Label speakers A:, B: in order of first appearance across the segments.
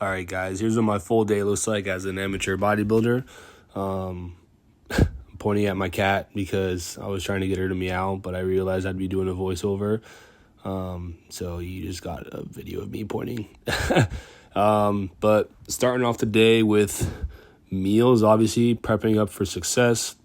A: All right, guys, here's what my full day looks like as an amateur bodybuilder. I'm pointing at my cat because I was trying to get her to meow, but I realized I'd be doing a voiceover. So you just got a video of me pointing. But starting off the day with meals, obviously, prepping up for success.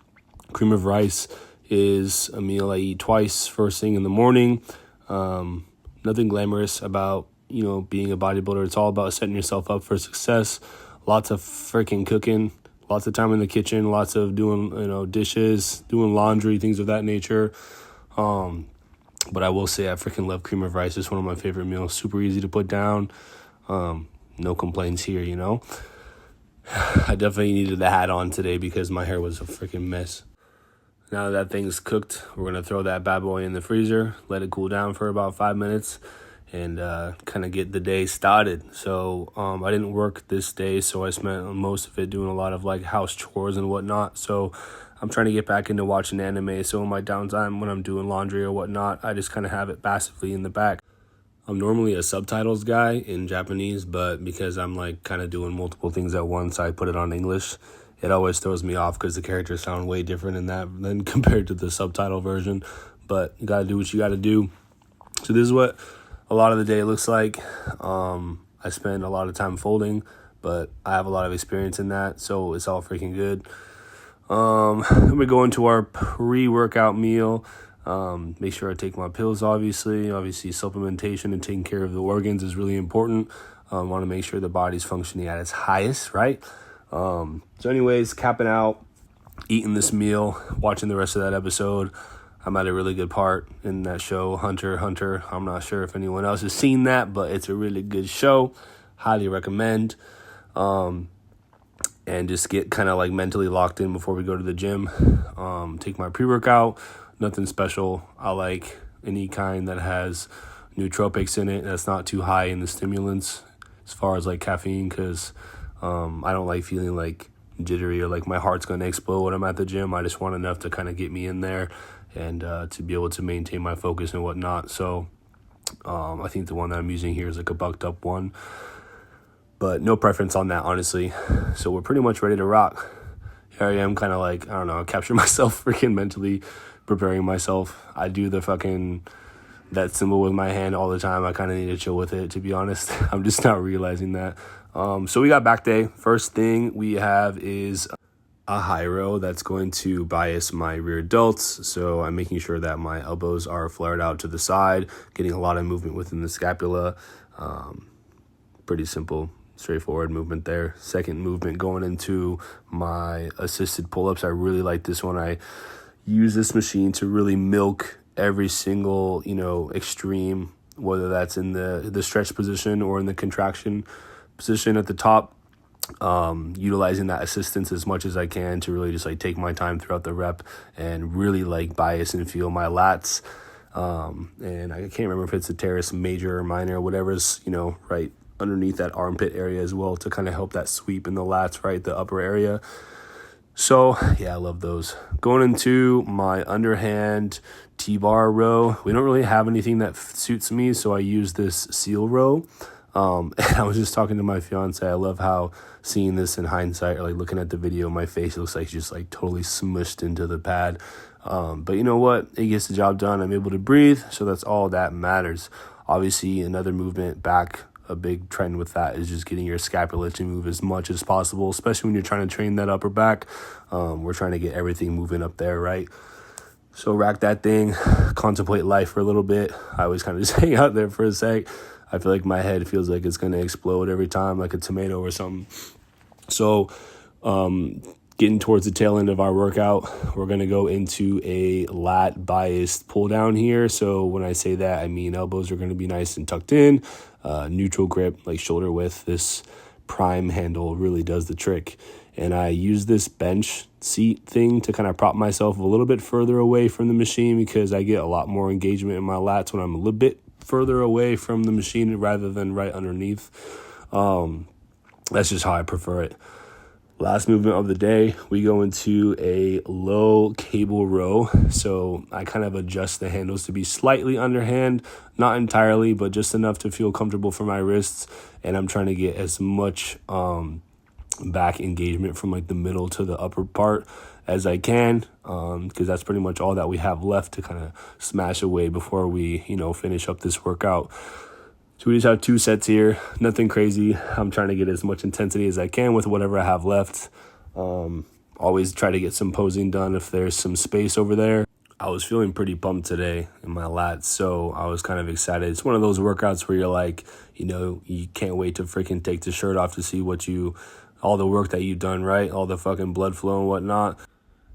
A: Cream of rice is a meal I eat twice, first thing in the morning. Nothing glamorous about being a bodybuilder. It's all about setting yourself up for success. Lots of freaking cooking, lots of time in the kitchen, lots of doing, dishes, doing laundry, things of that nature. But I will say I freaking love cream of rice. It's one of my favorite meals. Super easy to put down. No complaints here, I definitely needed the hat on today because my hair was a freaking mess. Now that thing's cooked, we're going to throw that bad boy in the freezer, let it cool down for about 5 minutes, and kind of get the day started. So I didn't work this day, so I spent most of it doing a lot of house chores and whatnot. So I'm trying to get back into watching anime. So in my downtime when I'm doing laundry or whatnot, I just kind of have it passively in the back. I'm normally a subtitles guy in Japanese, but because I'm kind of doing multiple things at once, I put it on English. It always throws me off because the characters sound way different in that than compared to the subtitle version. But you got to do what you got to do. So this is what a lot of the day looks like. I spend a lot of time folding, but I have a lot of experience in that, so it's all freaking good. Then we go into our pre-workout meal. Make sure I take my pills, obviously. Obviously, supplementation and taking care of the organs is really important. Want to make sure the body's functioning at its highest, right? So anyways, capping out, eating this meal, watching the rest of that episode. I'm at a really good part in that show, Hunter. I'm not sure if anyone else has seen that, but it's a really good show. Highly recommend. And just get kind of mentally locked in before we go to the gym. Take my pre-workout. Nothing special. I like any kind that has nootropics in it that's not too high in the stimulants as far as caffeine, because I don't like feeling jittery or my heart's going to explode when I'm at the gym. I just want enough to kind of get me in there and to be able to maintain my focus and whatnot. So I think the one that I'm using here is a bucked up one, but no preference on that, honestly. So we're pretty much ready to rock. Here I am kind of I don't know, capture myself freaking mentally preparing myself. I do that symbol with my hand all the time. I kind of need to chill with it, to be honest. I'm just not realizing that. So we got back day. First thing we have is a high row that's going to bias my rear delts. So I'm making sure that my elbows are flared out to the side, getting a lot of movement within the scapula. Pretty simple, straightforward movement there. Second movement going into my assisted pull-ups. I really like this one. I use this machine to really milk every single, extreme, whether that's in the stretch position or in the contraction position at the top. Utilizing that assistance as much as I can to really just take my time throughout the rep and really bias and feel my lats. And I can't remember if it's a teres major or minor, whatever's, right underneath that armpit area as well, to kind of help that sweep in the lats, right, the upper area. So yeah, I love those. Going into my underhand T-bar row, we don't really have anything that suits me, so I use this seal row. And I was just talking to my fiance. I love how seeing this in hindsight, or looking at the video, my face looks like just totally smushed into the pad. But you know what? It gets the job done. I'm able to breathe, so that's all that matters. Obviously, another movement back, a big trend with that is just getting your scapula to move as much as possible, especially when you're trying to train that upper back. We're trying to get everything moving up there, right? So rack that thing, contemplate life for a little bit. I always kind of just hang out there for a sec. I feel like my head feels like it's going to explode every time, like a tomato or something. So getting towards the tail end of our workout, we're going to go into a lat biased pull down here. So when I say that, I mean elbows are going to be nice and tucked in, neutral grip, shoulder width. This prime handle really does the trick. And I use this bench seat thing to kind of prop myself a little bit further away from the machine, because I get a lot more engagement in my lats when I'm a little bit further away from the machine rather than right underneath. That's just how I prefer it. Last movement of the day, we go into a low cable row. So I kind of adjust the handles to be slightly underhand, not entirely, but just enough to feel comfortable for my wrists. And I'm trying to get as much back engagement from like the middle to the upper part as I can, because that's pretty much all that we have left to kind of smash away before we, finish up this workout. So we just have 2 sets here, nothing crazy. I'm trying to get as much intensity as I can with whatever I have left. Always try to get some posing done if there's some space over there. I was feeling pretty pumped today in my lats, so I was kind of excited. It's one of those workouts where you're like, you can't wait to freaking take the shirt off to see all the work that you've done, right? All the fucking blood flow and whatnot.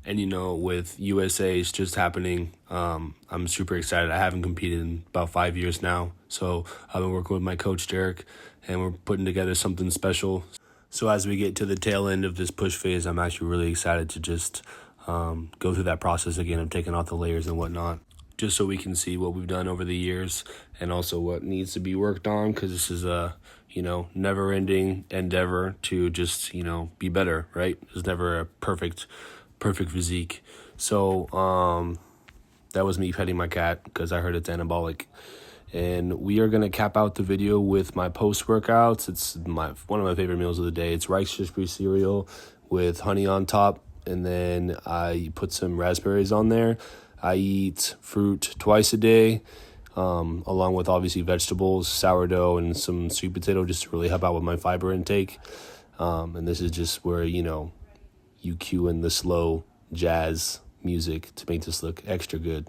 A: And, with USA's just happening, I'm super excited. I haven't competed in about 5 years now. So I've been working with my coach, Derek, and we're putting together something special. So as we get to the tail end of this push phase, I'm actually really excited to just go through that process again of taking off the layers and whatnot, just so we can see what we've done over the years and also what needs to be worked on, because this is a, never-ending endeavor to just, be better, right? There's never a perfect physique. So that was me petting my cat because I heard it's anabolic. And we are going to cap out the video with my post-workouts. It's one of my favorite meals of the day. It's Rice Krispie cereal with honey on top, and then I put some raspberries on there. I eat fruit twice a day, along with obviously vegetables, sourdough, and some sweet potato just to really help out with my fiber intake. And this is just where, you cue in the slow jazz music to make this look extra good.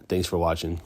A: Thanks for watching.